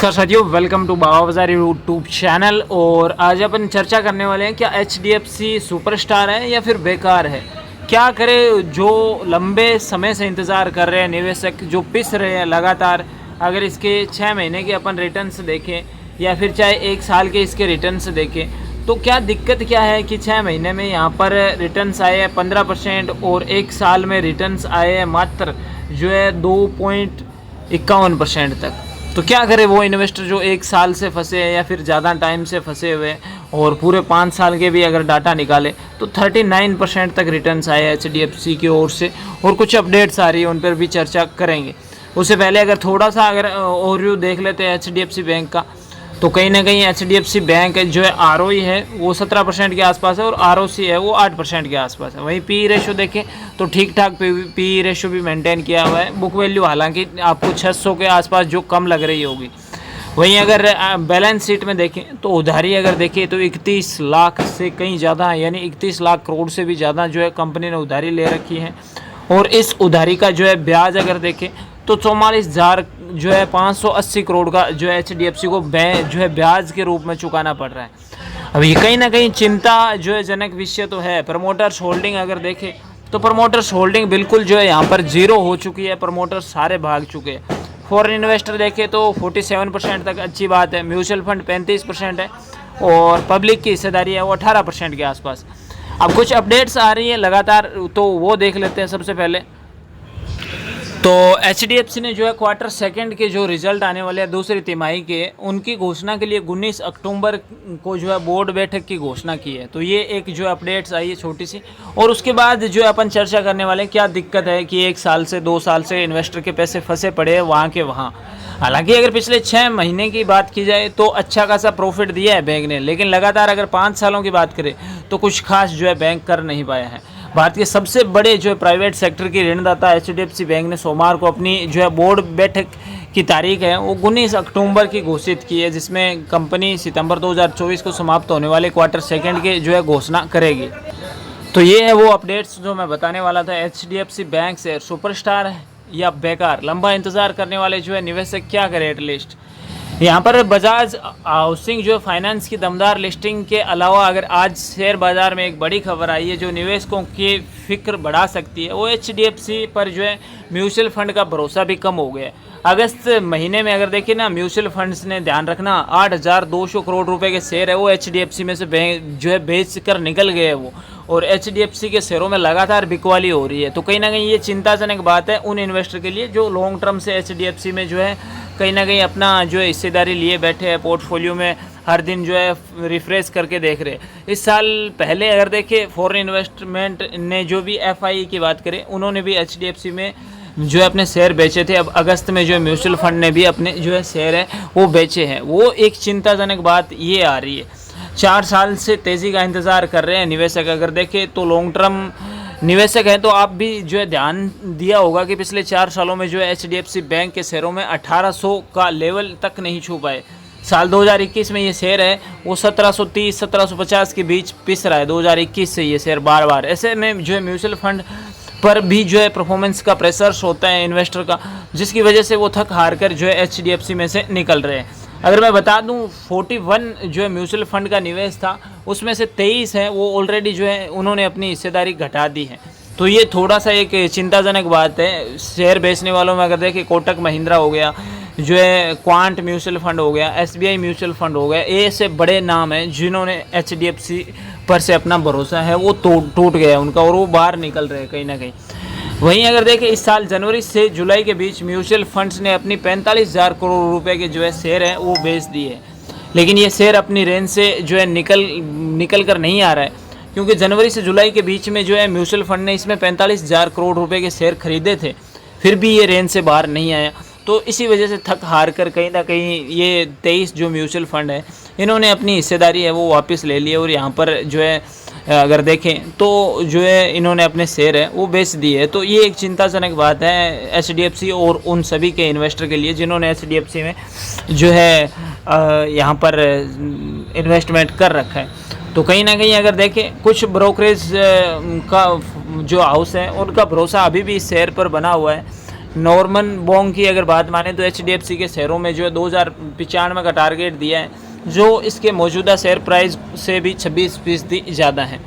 नमस्कार साथियों, welcome to बाबा बाजार यूट्यूब चैनल। और आज अपन चर्चा करने वाले हैं क्या एचडीएफसी सुपरस्टार है या फिर बेकार है। क्या करे जो लंबे समय से इंतज़ार कर रहे हैं निवेशक, जो पिस रहे हैं लगातार। अगर इसके 6 महीने के अपन रिटर्न्स देखें या फिर चाहे 1 साल के इसके रिटर्न्स देखें तो क्या दिक्कत क्या है कि 6 महीने में यहाँ पर रिटर्न्स आए हैं 15% और 1 साल में रिटर्न्स आए हैं मात्र जो है 2.51% तक। तो क्या करे वो इन्वेस्टर जो 1 साल से फंसे हैं या फिर ज़्यादा टाइम से फंसे हुए हैं और पूरे 5 साल के भी अगर डाटा निकाले तो 39% तक रिटर्न्स आए एचडीएफसी की ओर से। और कुछ अपडेट्स आ रही है, उन पर भी चर्चा करेंगे। उससे पहले अगर थोड़ा सा अगर ओवरव्यू देख लेते हैं एचडीएफसी बैंक का, तो कहीं ना कहीं एचडीएफसी बैंक जो है आरओई है वो 17% के आसपास है और आरओसी है वो 8% के आसपास है। वहीं पी रेशो देखें तो ठीक ठाक पी रेशो भी मेंटेन किया हुआ है। बुक वैल्यू हालांकि आपको 600 के आसपास जो कम लग रही होगी। वहीं अगर बैलेंस शीट में देखें तो उधारी अगर देखें तो 31 लाख से कहीं ज़्यादा, यानी 31 लाख करोड़ से भी ज़्यादा जो है कंपनी ने उधारी ले रखी है। और इस उधारी का जो है ब्याज अगर देखें तो 44,000 जो है 580 करोड़ का जो है एचडीएफसी को जो है ब्याज के रूप में चुकाना पड़ रहा है। अब ये कहीं ना कहीं चिंता जो है जनक विषय तो है। प्रमोटर्स होल्डिंग अगर देखें तो प्रमोटर्स होल्डिंग बिल्कुल जो है यहाँ पर 0 हो चुकी है। प्रमोटर्स सारे भाग चुके हैं। फॉरेन इन्वेस्टर देखें तो 47% तक अच्छी बात है। म्यूचुअल फंड 35% है और पब्लिक की हिस्सेदारी है वो 18% के आसपास। अब कुछ अपडेट्स आ रही है लगातार, तो वो देख लेते हैं। सबसे पहले तो एचडीएफसी ने जो है क्वार्टर सेकंड के जो रिजल्ट आने वाले हैं दूसरी तिमाही के, उनकी घोषणा के लिए 19 अक्टूबर को जो है बोर्ड बैठक की घोषणा की है। तो ये एक जो अपडेट्स आई है छोटी सी। और उसके बाद जो अपन चर्चा करने वाले हैं क्या दिक्कत है कि 1 साल से 2 साल से इन्वेस्टर के पैसे फंसे पड़े हैं वहाँ के वहाँ। हालांकि अगर पिछले 6 महीने की बात की जाए तो अच्छा खासा प्रॉफिट दिया है बैंक ने, लेकिन लगातार अगर 5 सालों की बात करें तो कुछ खास जो है बैंक कर नहीं पाया है। भारत के सबसे बड़े जो है प्राइवेट सेक्टर की ऋणदाता एचडीएफसी बैंक ने सोमवार को अपनी जो है बोर्ड बैठक की तारीख है वो 19 अक्टूबर की घोषित की है, जिसमें कंपनी सितंबर 2024 को समाप्त होने वाले क्वार्टर सेकंड के जो है घोषणा करेगी। तो ये है वो अपडेट्स जो मैं बताने वाला था। एचडीएफसी बैंक से सुपरस्टार है या बेकार, लंबा इंतजार करने वाले जो है निवेशक क्या करें। एटलीस्ट यहाँ पर बजाज हाउसिंग जो फाइनेंस की दमदार लिस्टिंग के अलावा अगर आज शेयर बाजार में एक बड़ी खबर आई है जो निवेशकों की फिक्र बढ़ा सकती है, वो एचडीएफसी पर जो है म्यूचुअल फंड का भरोसा भी कम हो गया। अगस्त महीने में अगर देखिए ना, म्यूचुअल फंड्स ने ध्यान रखना 8,200 करोड़ रुपए के शेयर है वो एचडीएफसी में से जो है बेच कर निकल गए हैं वो। और एचडीएफसी के शेयरों में लगातार बिकवाली हो रही है। तो कहीं ना कहीं ये चिंताजनक बात है उन इन्वेस्टर के लिए जो लॉन्ग टर्म से एचडीएफसी में जो है कहीं ना कहीं अपना जो है हिस्सेदारी लिए बैठे हैं, पोर्टफोलियो में हर दिन जो है रिफ्रेश करके देख रहे हैं। इस साल पहले अगर देखें फॉरेन इन्वेस्टमेंट ने जो भी एफआई की बात करें, उन्होंने भी एचडीएफसी में जो है अपने शेयर बेचे थे। अब अगस्त में जो है म्यूचुअल फंड ने भी अपने जो है शेयर है वो बेचे हैं। वो एक चिंताजनक बात ये आ रही है। 4 साल से तेज़ी का इंतज़ार कर रहे हैं निवेशक। अगर देखें तो लॉन्ग टर्म निवेशक हैं तो आप भी जो है ध्यान दिया होगा कि पिछले 4 सालों में जो है एचडीएफसी बैंक के शेयरों में 1800 का लेवल तक नहीं छू पाए। साल 2021 में ये शेयर है वो 1730 1750 के बीच पिस रहा है 2021 से ये शेयर बार बार। ऐसे में जो है म्यूचुअल फंड पर भी जो है परफॉर्मेंस का प्रेशर होता है इन्वेस्टर का, जिसकी वजह से वो थक हार कर जो है एचडीएफसी में से निकल रहे हैं। अगर मैं बता दूं 41 जो है म्यूचुअल फंड का निवेश था, उसमें से 23 है वो ऑलरेडी जो है उन्होंने अपनी हिस्सेदारी घटा दी है। तो ये थोड़ा सा एक चिंताजनक बात है। शेयर बेचने वालों में अगर देखें कोटक महिंद्रा हो गया, जो है क्वांट म्यूचुअल फंड हो गया, एसबीआई म्यूचुअल फंड हो गया, ये से बड़े नाम हैं जिन्होंने एचडीएफसी पर से अपना भरोसा है वो टूट गया उनका और वो बाहर निकल रहे हैं कहीं ना कहीं। वहीं अगर देखें इस साल जनवरी से जुलाई के बीच म्यूचुअल फंड्स ने अपनी 45,000 करोड़ रुपए के जो है शेयर है वो बेच दिए। लेकिन ये शेयर अपनी रेंज से जो है निकल कर नहीं आ रहा है, क्योंकि जनवरी से जुलाई के बीच में जो है म्यूचुअल फंड ने इसमें 45,000 करोड़ रुपए के शेयर खरीदे थे, फिर भी ये रेंज से बाहर नहीं आया। तो इसी वजह से थक हार कर कहीं ना कहीं ये 23 जो म्यूचुअल फंड है इन्होंने अपनी हिस्सेदारी है वो वापस ले ली है। और यहाँ पर जो है अगर देखें तो जो है इन्होंने अपने शेयर है वो बेच दिए है। तो ये एक चिंताजनक बात है एचडीएफसी और उन सभी के इन्वेस्टर के लिए जिन्होंने एचडीएफसी में जो है यहाँ पर इन्वेस्टमेंट कर रखा है। तो कहीं ना कहीं अगर देखें कुछ ब्रोकरेज का जो हाउस है उनका भरोसा अभी भी इस शेयर पर बना हुआ है। नॉर्मन बोंग की अगर बात माने तो HDFC के शेयरों में जो है 2095 का टारगेट दिया है, जो इसके मौजूदा शेयर प्राइस से भी 26% ज़्यादा है।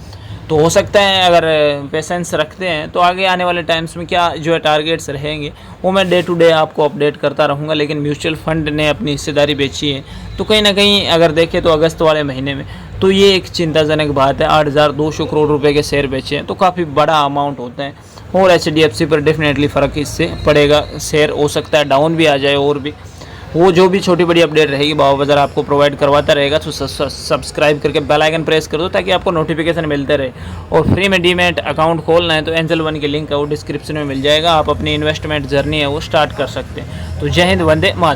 तो हो सकता है अगर पेशेंस रखते हैं तो आगे आने वाले टाइम्स में क्या जो है टारगेट्स रहेंगे वो मैं डे टू डे आपको अपडेट करता रहूँगा। लेकिन म्यूचुअल फंड ने अपनी हिस्सेदारी बेची है, तो कहीं ना कहीं अगर देखें तो अगस्त वाले महीने में तो ये एक चिंताजनक बात है। 8,200 करोड़ रुपए के शेयर बेचे हैं तो काफ़ी बड़ा अमाउंट होता है, और HDFC पर डेफिनेटली फ़र्क इससे पड़ेगा। शेयर हो सकता है डाउन भी आ जाए, और भी वो जो भी छोटी बड़ी अपडेट रहेगी बाबा बाजार आपको प्रोवाइड करवाता रहेगा। तो सब्सक्राइब करके बेल आइकन प्रेस कर दो ताकि आपको नोटिफिकेशन मिलते रहे। और फ्री में डीमैट अकाउंट खोलना है तो एंजल वन की लिंक है वो डिस्क्रिप्शन में मिल जाएगा, आप अपनी इन्वेस्टमेंट जर्नी है वो स्टार्ट कर सकते हैं। तो जय हिंद, वंदे मातरम।